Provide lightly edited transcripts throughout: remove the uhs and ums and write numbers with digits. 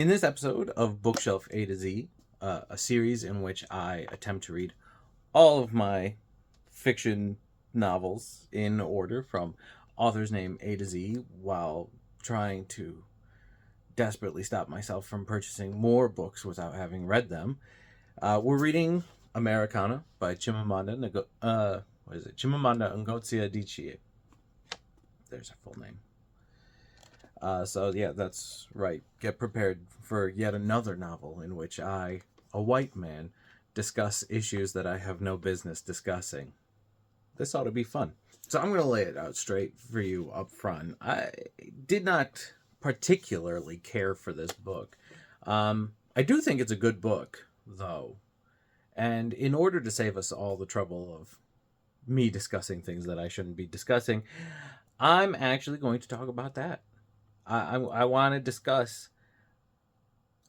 In this episode of Bookshelf A to Z, a series in which I attempt to read all of my fiction novels in order from author's name A to Z while trying to desperately stop myself from purchasing more books without having read them. We're reading Americanah by Chimamande Chimamande Ngozi Adichie. There's her full name. So yeah, that's right. Get prepared for yet another novel in which I, a white man, discuss issues that I have no business discussing. This ought to be fun. So I'm going to lay it out straight for you up front. I did not particularly care for this book. I do think it's a good book, though. And in order to save us all the trouble of me discussing things that I shouldn't be discussing, I'm actually going to talk about that. I want to discuss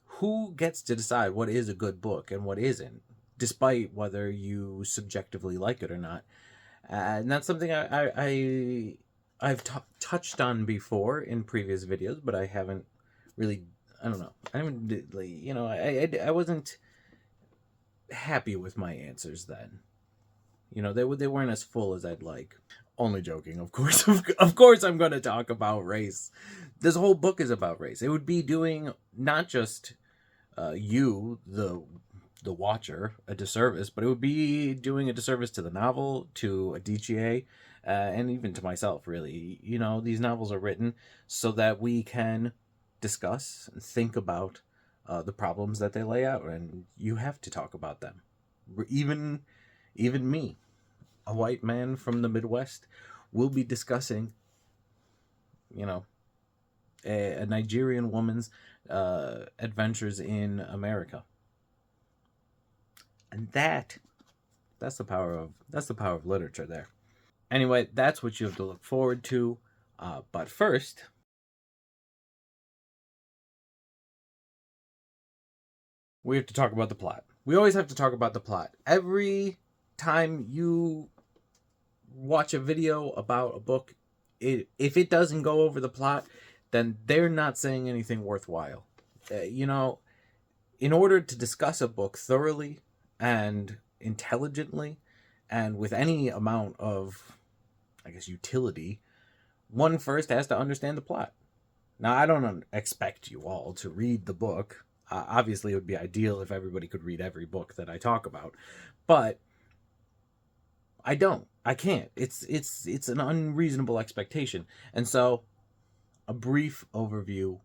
who gets to decide what is a good book and what isn't, despite whether you subjectively like it or not. And that's something I've touched on before in previous videos, but I haven't really. I don't know. I haven't, I wasn't happy with my answers then. They weren't as full as I'd like. Only joking, of course. Of course I'm going to talk about race. This whole book is about race. It would be doing not just you, the watcher, a disservice, but it would be doing a disservice to the novel, to Adichie, and even to myself, really. These novels are written so that we can discuss and think about the problems that they lay out, and you have to talk about them. Even me, a white man from the Midwest, will be discussing, a Nigerian woman's adventures in America, and that's the power of literature. There. Anyway, that's what you have to look forward to. But first, we have to talk about the plot. We always have to talk about the plot. Every time you watch a video about a book, if it doesn't go over the plot, then they're not saying anything worthwhile. In order to discuss a book thoroughly and intelligently and with any amount of, utility, one first has to understand the plot. Now, I don't expect you all to read the book. Obviously, it would be ideal if everybody could read every book that I talk about, but I don't. I can't. It's an unreasonable expectation. And so, a brief overview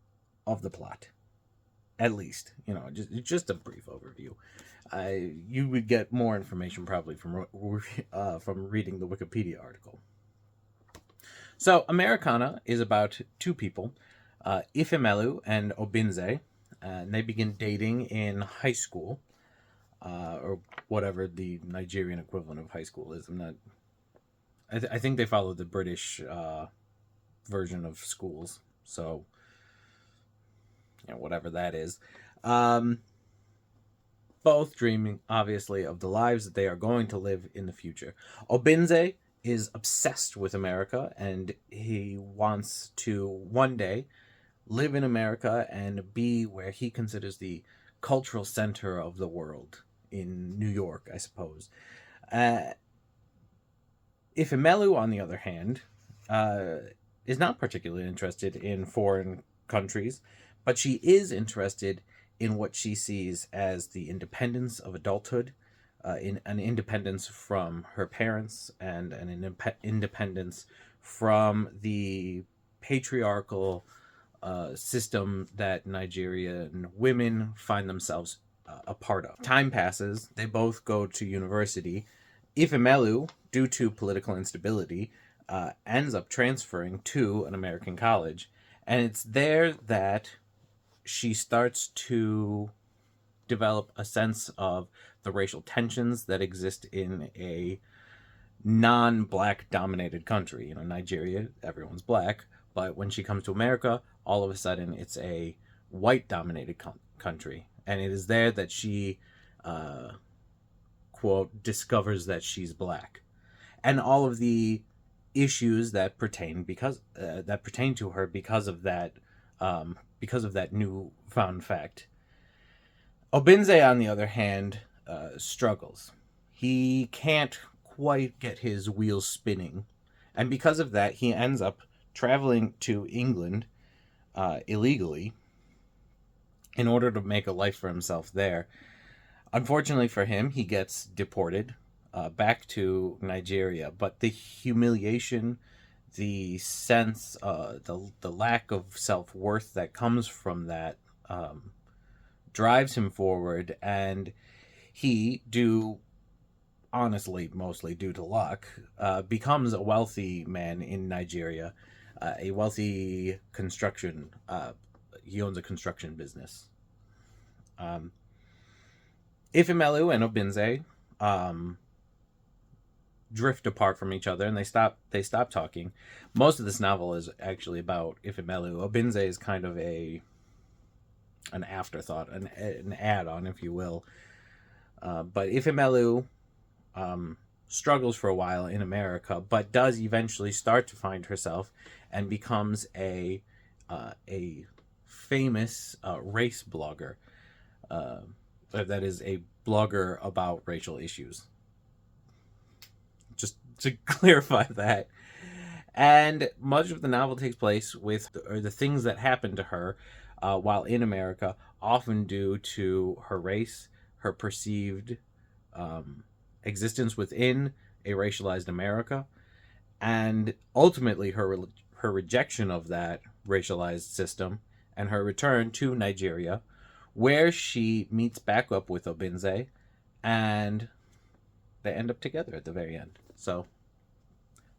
of the plot, at least, just a brief overview. You would get more information probably from reading the Wikipedia article. So, Americanah is about two people, Ifemelu and Obinze, and they begin dating in high school, or whatever the Nigerian equivalent of high school is. I'm not. I think they follow the British version of schools, so whatever that is. Both dreaming, obviously, of the lives that they are going to live in the future. Obinze is obsessed with America, and he wants to one day live in America and be where he considers the cultural center of the world, in New York, I suppose. Ifemelu, on the other hand, is not particularly interested in foreign countries, but she is interested in what she sees as the independence of adulthood, in an independence from her parents and an independence from the patriarchal system that Nigerian women find themselves a part of. Time passes. They both go to university. Ifemelu, due to political instability, ends up transferring to an American college. And it's there that she starts to develop a sense of the racial tensions that exist in a non-black dominated country. Nigeria, everyone's black, but when she comes to America, all of a sudden it's a white dominated country. And it is there that she, quote, discovers that she's black. And all of the issues that pertain to her because of that because of that newfound fact. Obinze, on the other hand, struggles. He can't quite get his wheels spinning, and because of that, he ends up traveling to England illegally in order to make a life for himself there. Unfortunately for him, he gets deported back to Nigeria, but the humiliation, the sense, the lack of self-worth that comes from that drives him forward, and he, honestly, mostly due to luck, becomes a wealthy man in Nigeria, a wealthy construction. He owns a construction business. Ifemelu and Obinze drift apart from each other, and they stop talking. Most of this novel is actually about Ifemelu. Obinze is kind of an afterthought, an add-on, if you will. But Ifemelu struggles for a while in America, but does eventually start to find herself and becomes a famous race blogger. That is a blogger about racial issues. Just to clarify that. And much of the novel takes place with the things that happen to her while in America, often due to her race, her perceived existence within a racialized America, and ultimately her rejection of that racialized system and her return to Nigeria, where she meets back up with Obinze, and they end up together at the very end. So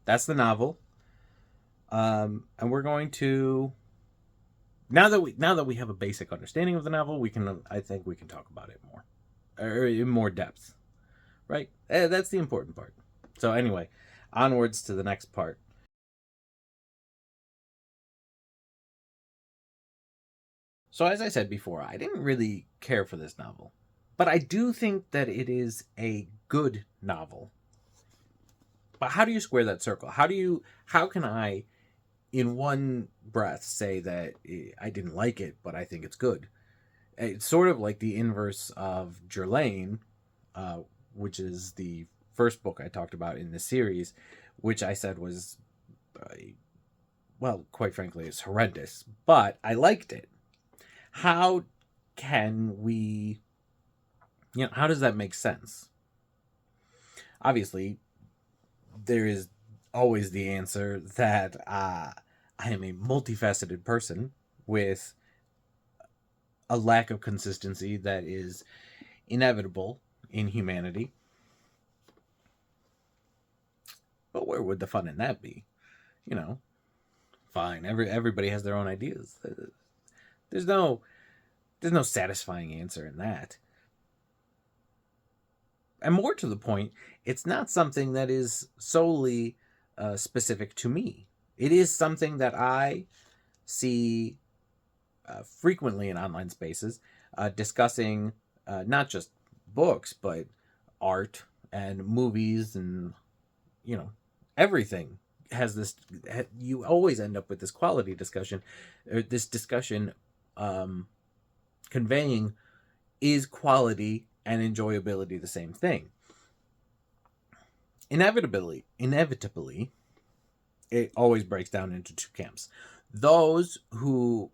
that's the novel. And we're going to, now that we have a basic understanding of the novel, I think we can talk about it more, or in more depth, right? That's the important part. So anyway, onwards to the next part. So as I said before, I didn't really care for this novel, but I do think that it is a good novel. But how do you square that circle? How can I, in one breath, say that I didn't like it, but I think it's good? It's sort of like the inverse of Jerlaine, which is the first book I talked about in the series, which I said was, well, quite frankly, it's horrendous, but I liked it. How can we, how does that make sense? Obviously, there is always the answer that I am a multifaceted person with a lack of consistency that is inevitable in humanity. But where would the fun in that be? Fine. Everybody has their own ideas. There's no satisfying answer in that. And more to the point, it's not something that is solely specific to me. It is something that I see frequently in online spaces, discussing not just books, but art and movies and, everything has this. You always end up with this quality discussion, or this discussion conveying, is quality and enjoyability the same thing? Inevitably, it always breaks down into two camps. Those who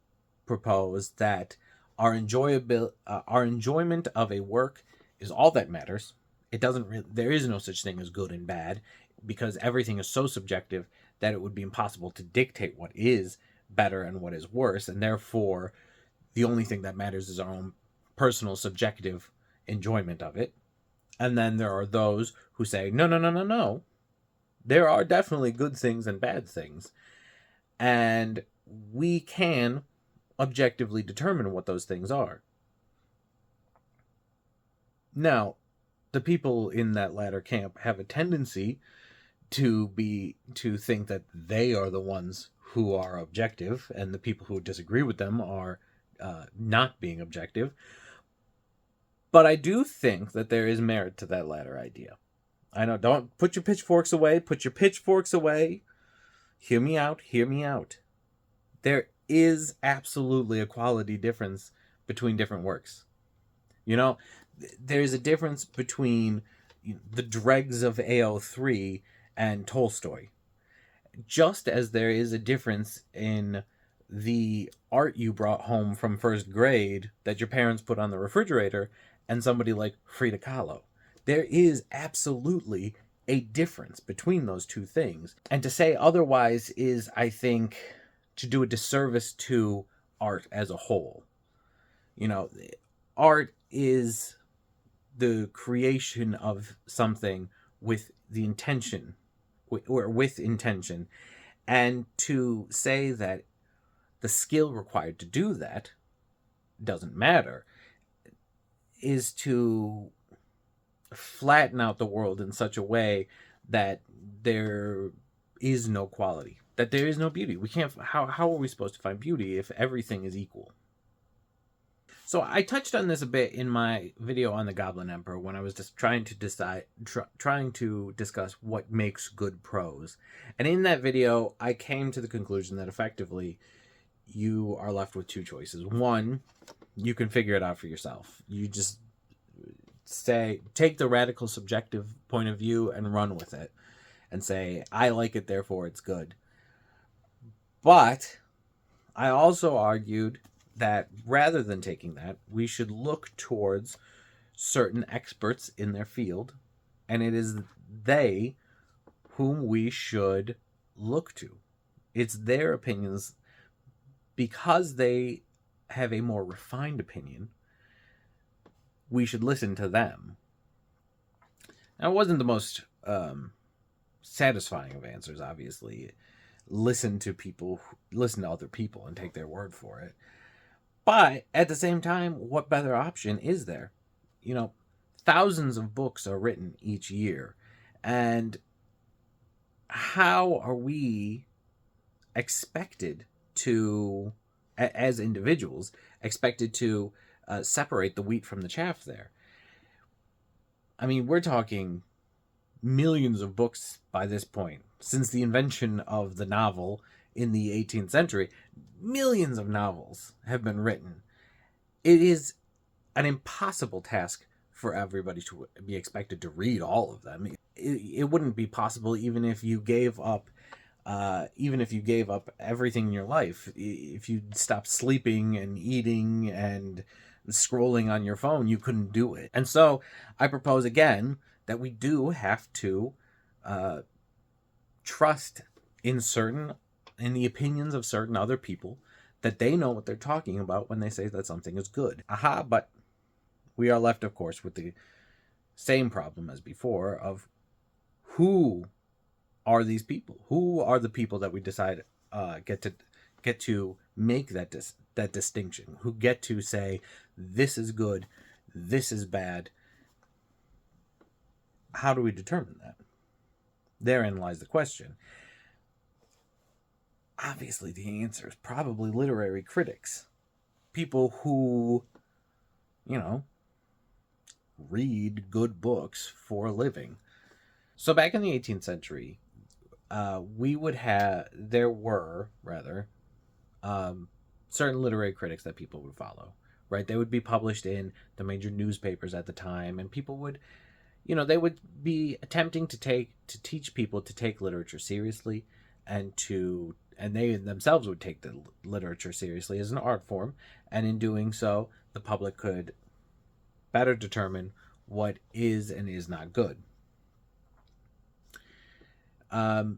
propose that our enjoyment of a work is all that matters. There is no such thing as good and bad, because everything is so subjective that it would be impossible to dictate what is better and what is worse, and therefore the only thing that matters is our own personal subjective enjoyment of it. And then there are those who say, no. There are definitely good things and bad things. And we can objectively determine what those things are. Now, the people in that latter camp have a tendency to think that they are the ones who are objective, and the people who disagree with them are not being objective. But I do think that there is merit to that latter idea. I know, don't put your pitchforks away. Put your pitchforks away. Hear me out. There is absolutely a quality difference between different works. You know, there's a difference between the dregs of AO3 and Tolstoy, just as there is a difference in the art you brought home from first grade that your parents put on the refrigerator and somebody like Frida Kahlo. There is absolutely a difference between those two things. And to say otherwise is, I think, to do a disservice to art as a whole. You know, art is the creation of something with the intention, or with intention. And to say that the skill required to do that doesn't matter is to flatten out the world in such a way that there is no quality, that there is no beauty. We can't. How are we supposed to find beauty if everything is equal? So I touched on this a bit in my video on the Goblin Emperor when I was just trying to discuss what makes good prose. And in that video, I came to the conclusion that effectively you are left with two choices. One, you can figure it out for yourself. You just take the radical subjective point of view and run with it and say, I like it, therefore it's good. But I also argued that rather than taking that, we should look towards certain experts in their field, and it is they whom we should look to. It's their opinions, because they have a more refined opinion, we should listen to them. Now, it wasn't the most satisfying of answers, obviously. Listen to other people and take their word for it. But at the same time, what better option is there? You know, thousands of books are written each year. And how are we expected to, as individuals, expected to separate the wheat from the chaff there? I mean, we're talking millions of books by this point. Since the invention of the novel in the 18th century, millions of novels have been written. It is an impossible task for everybody to be expected to read all of them. It wouldn't be possible even if you gave up everything in your life. If you stopped sleeping and eating and scrolling on your phone, you couldn't do it. And so I propose again that we do have to trust in the opinions of certain other people, that they know what they're talking about when they say that something is good. But we are left, of course, with the same problem as before of who are these people? Who are the people that we decide get to make that distinction? Who get to say this is good, this is bad? How do we determine that? Therein lies the question. Obviously, the answer is probably literary critics. People who, read good books for a living. So back in the 18th century, there were certain literary critics that people would follow, right? They would be published in the major newspapers at the time, and people would, they would be attempting to teach people to take literature seriously, and they themselves would take the literature seriously as an art form, and in doing so, the public could better determine what is and is not good. To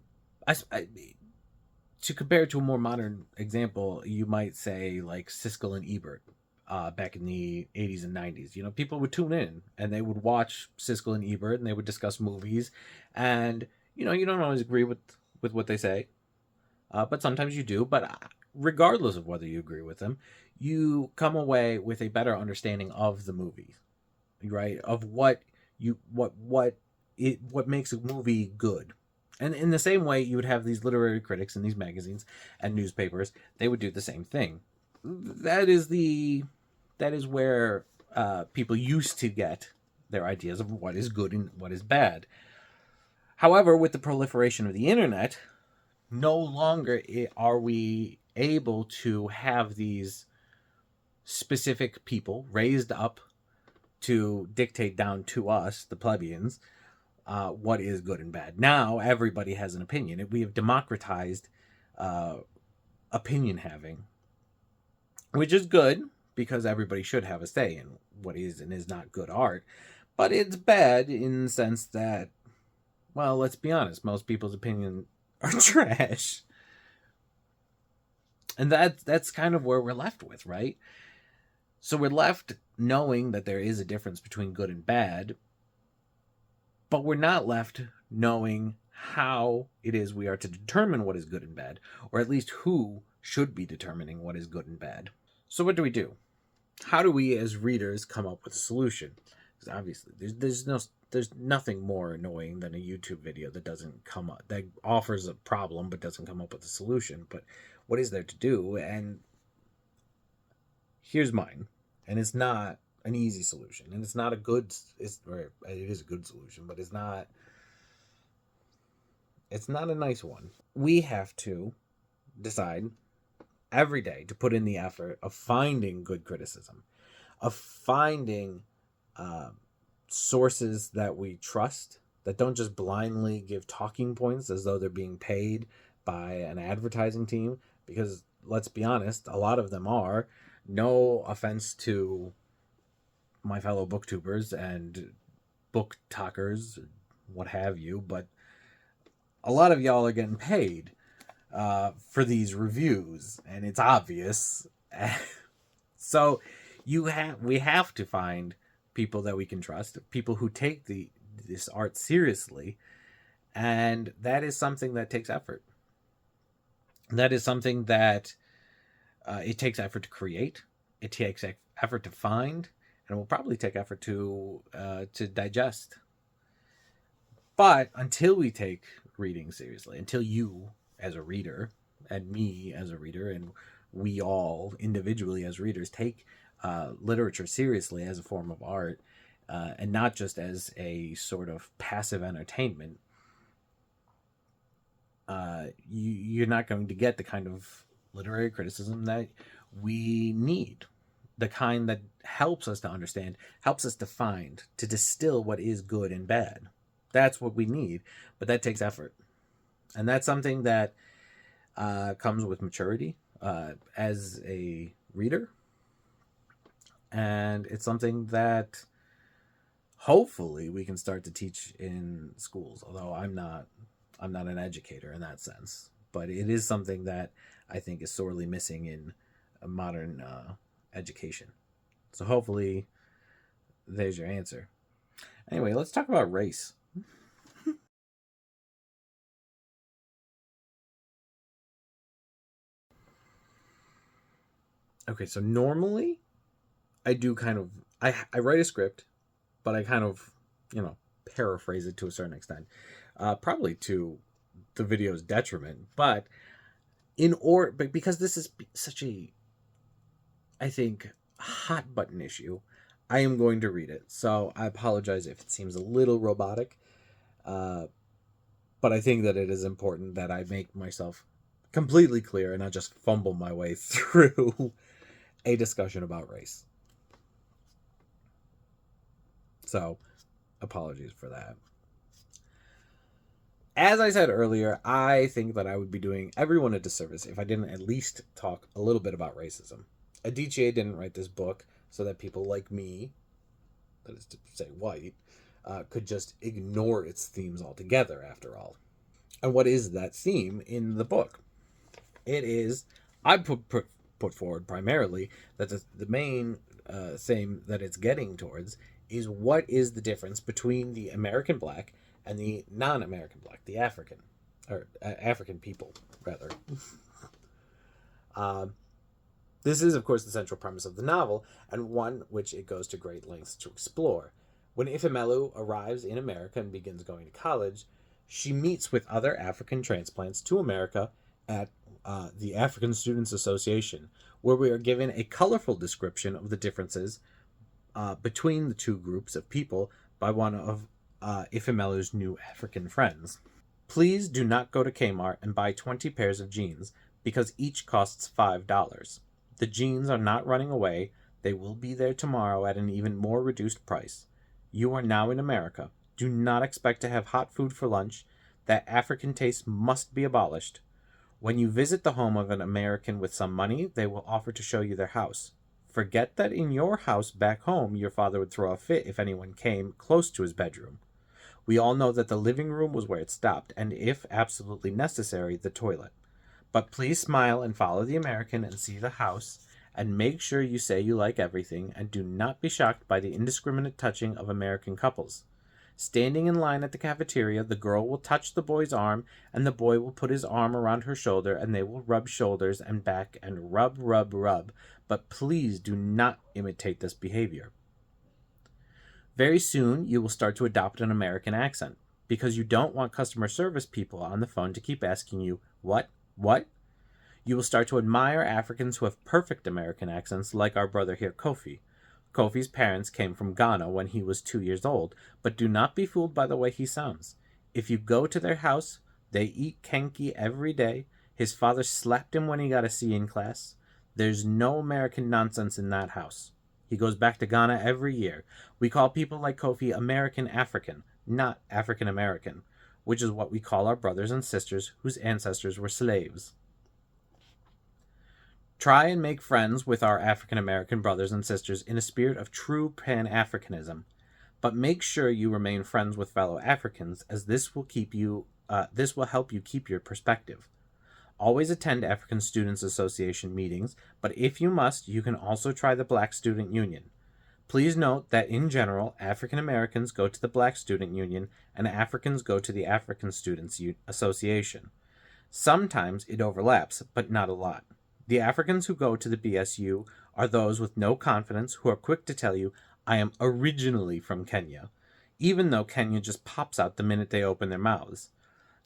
compare to a more modern example, you might say like Siskel and Ebert back in the 80s and 90s. People would tune in and they would watch Siskel and Ebert and they would discuss movies, and you don't always agree with what they say, but sometimes you do. But regardless of whether you agree with them, you come away with a better understanding of the movie, right? Of what makes a movie good. And in the same way, you would have these literary critics in these magazines and newspapers. They would do the same thing. That is where people used to get their ideas of what is good and what is bad. However, with the proliferation of the internet, no longer are we able to have these specific people raised up to dictate down to us, the plebeians, what is good and bad. Now everybody has an opinion. We have democratized opinion having, which is good because everybody should have a say in what is and is not good art. But it's bad in the sense that, well, let's be honest, most people's opinions are trash. And that's kind of where we're left with, right? So we're left knowing that there is a difference between good and bad, but we're not left knowing how it is we are to determine what is good and bad, or at least who should be determining what is good and bad. So what do? How do we as readers come up with a solution? Because obviously there's nothing more annoying than a YouTube video that doesn't come up, that offers a problem but doesn't come up with a solution. But what is there to do? And here's mine. And it's not an easy solution, and it's not a good, it is a good solution, but it's not a nice one. We have to decide every day to put in the effort of finding good criticism, of finding sources that we trust, that don't just blindly give talking points as though they're being paid by an advertising team, because let's be honest, a lot of them are. No offense to my fellow booktubers and book talkers, what have you, but a lot of y'all are getting paid for these reviews, and it's obvious. So we have to find people that we can trust, people who take this art seriously, and that is something that takes effort. That is something that it takes effort to create. It takes effort to find, and it will probably take effort to digest. But until we take reading seriously, until you as a reader, and me as a reader, and we all individually as readers take literature seriously as a form of art, and not just as a sort of passive entertainment, you're not going to get the kind of literary criticism that we need, the kind that helps us to understand, helps us to find, to distill what is good and bad. That's what we need, but that takes effort. And that's something that comes with maturity as a reader. And it's something that hopefully we can start to teach in schools, although I'm not an educator in that sense. But it is something that I think is sorely missing in a modern education. So hopefully there's your answer. Anyway, let's talk about race. Okay, so normally I do I write a script, but I kind of, paraphrase it to a certain extent, probably to the video's detriment. But because this is such a, I think, hot button issue, I am going to read it. So I apologize if it seems a little robotic, but I think that it is important that I make myself completely clear and not just fumble my way through a discussion about race. So, apologies for that. As I said earlier, I think that I would be doing everyone a disservice if I didn't at least talk a little bit about racism. Adichie didn't write this book so that people like me, that is to say white, could just ignore its themes altogether, after all. And what is that theme in the book? It is, I put forward primarily that the main theme that it's getting towards is what is the difference between the American black and the non-American black, the African, or African people, rather. This is, of course, the central premise of the novel, and one which it goes to great lengths to explore. When Ifemelu arrives in America and begins going to college, she meets with other African transplants to America at the African Students Association, where we are given a colorful description of the differences between the two groups of people by one of Ifemelu's new African friends. Please do not go to Kmart and buy 20 pairs of jeans. because each costs $5. The jeans are not running away. They will be there tomorrow at an even more reduced price. You are now in America. Do not expect to have hot food for lunch. That African taste must be abolished. When you visit the home of an American with some money, they will offer to show you their house. Forget that in your house back home, your father would throw a fit if anyone came close to his bedroom. We all know that the living room was where it stopped, and if absolutely necessary, the toilet. But please smile and follow the American and see the house, and make sure you say you like everything, and do not be shocked by the indiscriminate touching of American couples. Standing in line at the cafeteria, the girl will touch the boy's arm, and the boy will put his arm around her shoulder, and they will rub shoulders and back and rub, rub, rub. But please do not imitate this behavior. Very soon, you will start to adopt an American accent, because you don't want customer service people on the phone to keep asking you, what? What? You will start to admire Africans who have perfect American accents, like our brother here, Kofi. Kofi's parents came from Ghana when he was 2 years old, but do not be fooled by the way he sounds. If you go to their house, they eat kenki every day. His father slapped him when he got a C in class. There's no American nonsense in that house. He goes back to Ghana every year. We call people like Kofi American African, not African American, which is what we call our brothers and sisters whose ancestors were slaves. Try and make friends with our African American brothers and sisters in a spirit of true Pan-Africanism, but make sure you remain friends with fellow Africans, as this will help you keep your perspective. Always attend African Students Association meetings, but if you must, you can also try the Black Student Union. Please note that in general, African Americans go to the Black Student Union and Africans go to the African Students Association. Sometimes it overlaps, but not a lot. The Africans who go to the BSU are those with no confidence who are quick to tell you, I am originally from Kenya, even though Kenya just pops out the minute they open their mouths.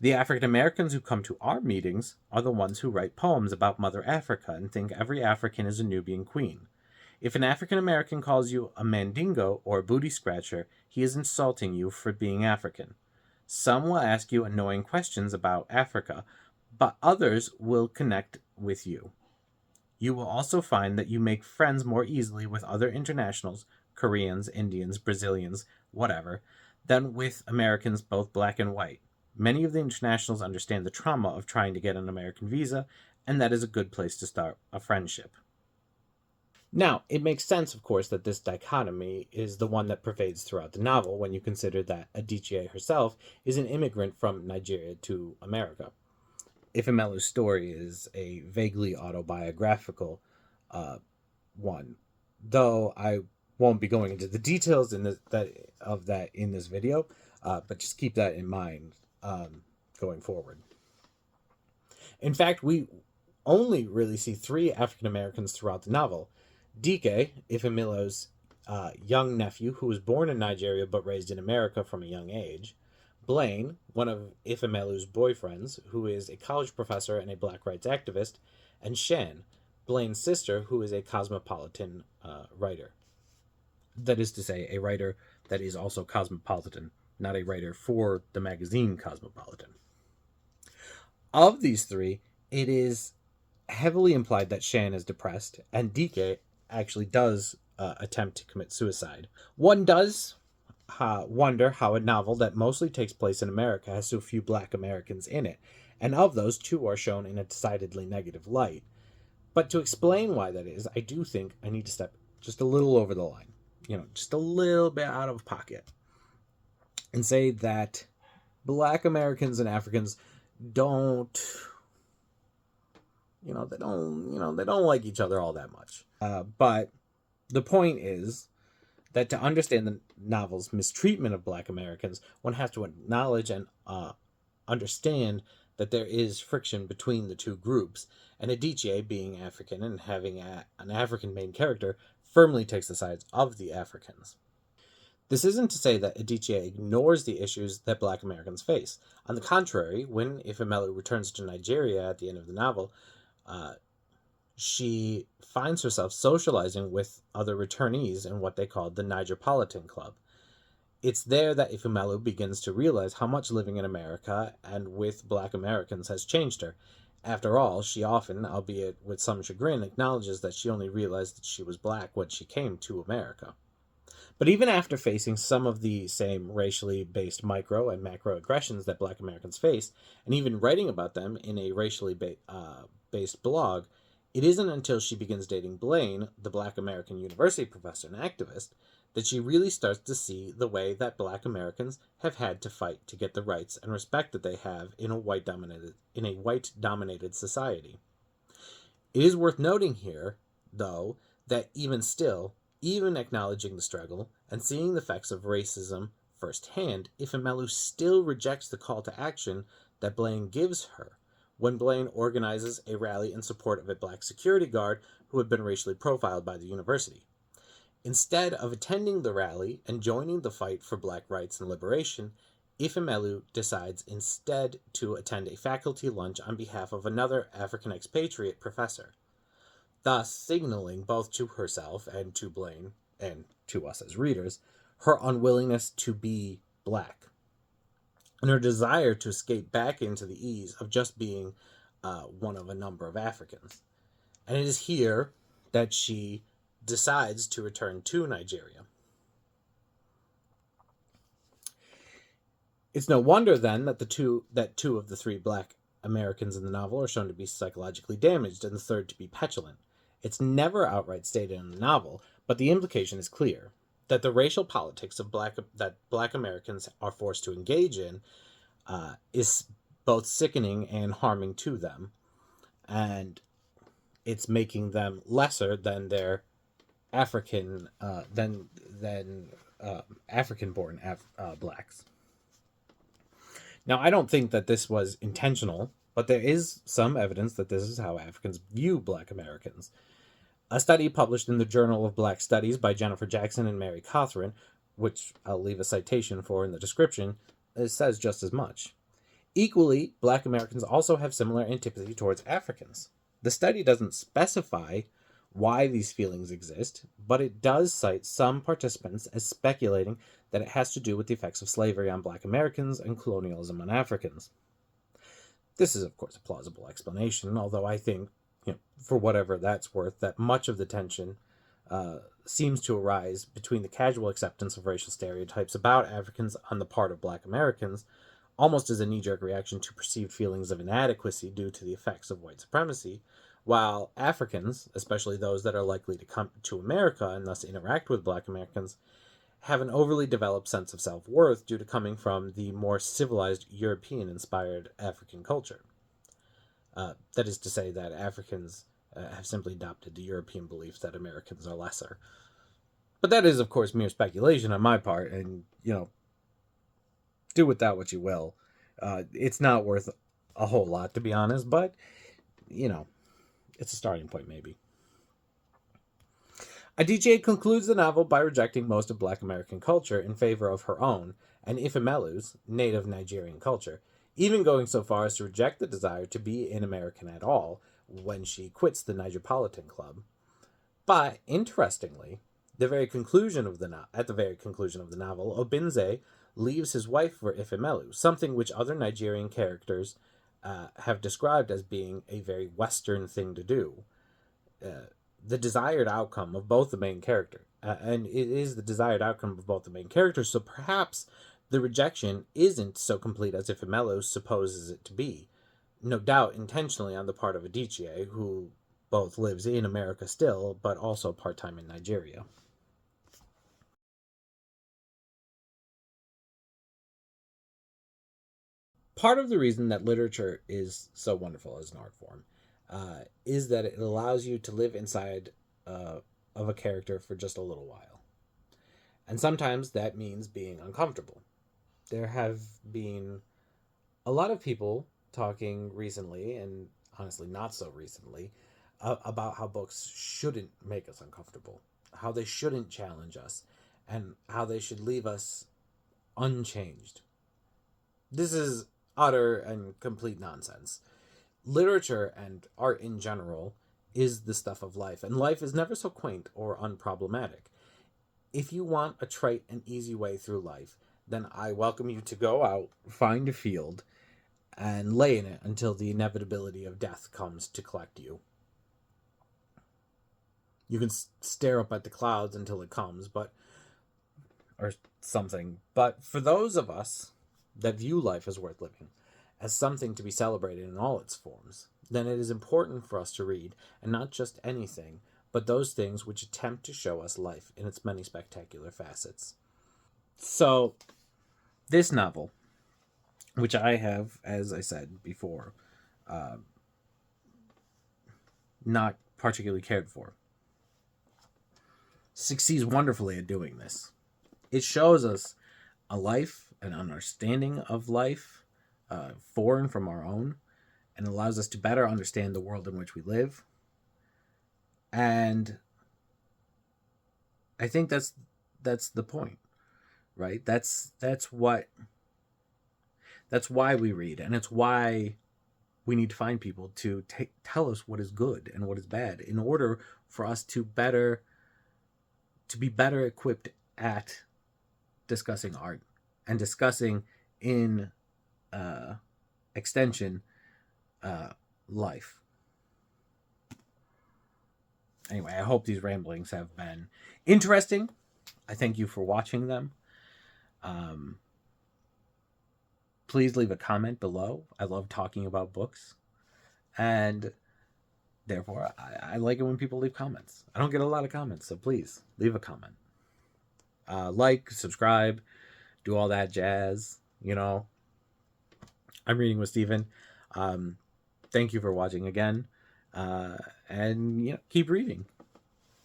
The African Americans who come to our meetings are the ones who write poems about Mother Africa and think every African is a Nubian queen. If an African American calls you a mandingo or a booty scratcher, he is insulting you for being African. Some will ask you annoying questions about Africa, but others will connect with you. You will also find that you make friends more easily with other internationals, Koreans, Indians, Brazilians, whatever, than with Americans, both black and white. Many of the internationals understand the trauma of trying to get an American visa, and that is a good place to start a friendship. Now, it makes sense, of course, that this dichotomy is the one that pervades throughout the novel when you consider that Adichie herself is an immigrant from Nigeria to America. Ifemelu's story is a vaguely autobiographical one, though I won't be going into the details of that in this video, but just keep that in mind going forward. In fact, we only really see 3 African Americans throughout the novel. Adichie, Ifemelu's young nephew, who was born in Nigeria but raised in America from a young age. Blaine, one of Ifemelu's boyfriends, who is a college professor and a black rights activist. And Shan, Blaine's sister, who is a cosmopolitan writer. That is to say, a writer that is also cosmopolitan, not a writer for the magazine Cosmopolitan. Of these 3, it is heavily implied that Shan is depressed, and Adichie actually does attempt to commit suicide. One does wonder how a novel that mostly takes place in America has so few black Americans in it, and of those, 2 are shown in a decidedly negative light. But to explain why that is, I do think I need to step just a little over the line, just a little bit out of pocket, and say that black Americans and Africans don't they don't like each other all that much. But the point is that to understand the novel's mistreatment of black Americans, one has to acknowledge and understand that there is friction between the 2 groups, and Adichie, being African and having an African main character, firmly takes the sides of the Africans. This isn't to say that Adichie ignores the issues that black Americans face. On the contrary, when Ifemelu returns to Nigeria at the end of the novel, she finds herself socializing with other returnees in what they call the Nigerpolitan Club. It's there that Ifemelu begins to realize how much living in America and with black Americans has changed her, After all, she often, albeit with some chagrin, acknowledges that she only realized that she was black when she came to America. But even after facing some of the same racially based micro and macro aggressions that black Americans face, and even writing about them in a based blog, it isn't until she begins dating Blaine, the black American university professor and activist, that she really starts to see the way that black Americans have had to fight to get the rights and respect that they have in a white dominated society. It is worth noting here, though, that even still, even acknowledging the struggle and seeing the effects of racism firsthand, Ifemelu still rejects the call to action that Blaine gives her when Blaine organizes a rally in support of a black security guard who had been racially profiled by the university. Instead of attending the rally and joining the fight for black rights and liberation, Ifemelu decides instead to attend a faculty lunch on behalf of another African expatriate professor, thus signaling both to herself and to Blaine, and to us as readers, her unwillingness to be black, and her desire to escape back into the ease of just being one of a number of Africans. And it is here that she decides to return to Nigeria. It's no wonder then that two of the three black Americans in the novel are shown to be psychologically damaged and the third to be petulant. It's never outright stated in the novel, but the implication is clear that the racial politics of that black Americans are forced to engage in is both sickening and harming to them, and it's making them lesser than their African African-born blacks. Now, I don't think that this was intentional, but there is some evidence that this is how Africans view black Americans. A study published in the Journal of Black Studies by Jennifer Jackson and Mary Cawthron, which I'll leave a citation for in the description, says just as much. Equally, black Americans also have similar antipathy towards Africans. The study doesn't specify why these feelings exist, but it does cite some participants as speculating that it has to do with the effects of slavery on black Americans and colonialism on Africans. This is, of course, a plausible explanation, although I think, for whatever that's worth, that much of the tension seems to arise between the casual acceptance of racial stereotypes about Africans on the part of black Americans, almost as a knee-jerk reaction to perceived feelings of inadequacy due to the effects of white supremacy, while Africans, especially those that are likely to come to America and thus interact with black Americans, have an overly developed sense of self-worth due to coming from the more civilized European-inspired African culture. That is to say that Africans have simply adopted the European belief that Americans are lesser. But that is, of course, mere speculation on my part, and, do with that what you will. It's not worth a whole lot, to be honest, but, it's a starting point, maybe. Adichie concludes the novel by rejecting most of black American culture in favor of her own, and Ifemelu's native Nigerian culture, even going so far as to reject the desire to be an American at all when she quits the Nigerpolitan Club. But, interestingly, at the very conclusion of the novel, Obinze leaves his wife for Ifemelu, something which other Nigerian characters have described as being a very Western thing to do. The desired outcome of both the main character, and it is the desired outcome of both the main characters, so perhaps the rejection isn't so complete as Ifemelu supposes it to be. No doubt intentionally on the part of Adichie, who both lives in America still, but also part-time in Nigeria. Part of the reason that literature is so wonderful as an art form is that it allows you to live inside of a character for just a little while. And sometimes that means being uncomfortable. There have been a lot of people talking recently, and honestly not so recently, about how books shouldn't make us uncomfortable, how they shouldn't challenge us, and how they should leave us unchanged. This is utter and complete nonsense. Literature and art in general is the stuff of life, and life is never so quaint or unproblematic. If you want a trite and easy way through life, then I welcome you to go out, find a field, and lay in it until the inevitability of death comes to collect you. You can stare up at the clouds until it comes, but or something. But for those of us that view life as worth living, as something to be celebrated in all its forms, then it is important for us to read, and not just anything, but those things which attempt to show us life in its many spectacular facets. So, this novel, which I have, as I said before, not particularly cared for, succeeds wonderfully at doing this. It shows us a life, an understanding of life, foreign from our own, and allows us to better understand the world in which we live. And I think that's the point, right? That's why we read, and it's why we need to find people to tell us what is good and what is bad, in order for us to be better equipped at discussing art and discussing in extension life. Anyway, I hope these ramblings have been interesting. I thank you for watching them. Please leave a comment below. I love talking about books, and therefore I like it when people leave comments. I don't get a lot of comments, so please leave a comment. Like, subscribe, do all that jazz. I'm reading with Stephen. Thank you for watching again, and keep reading.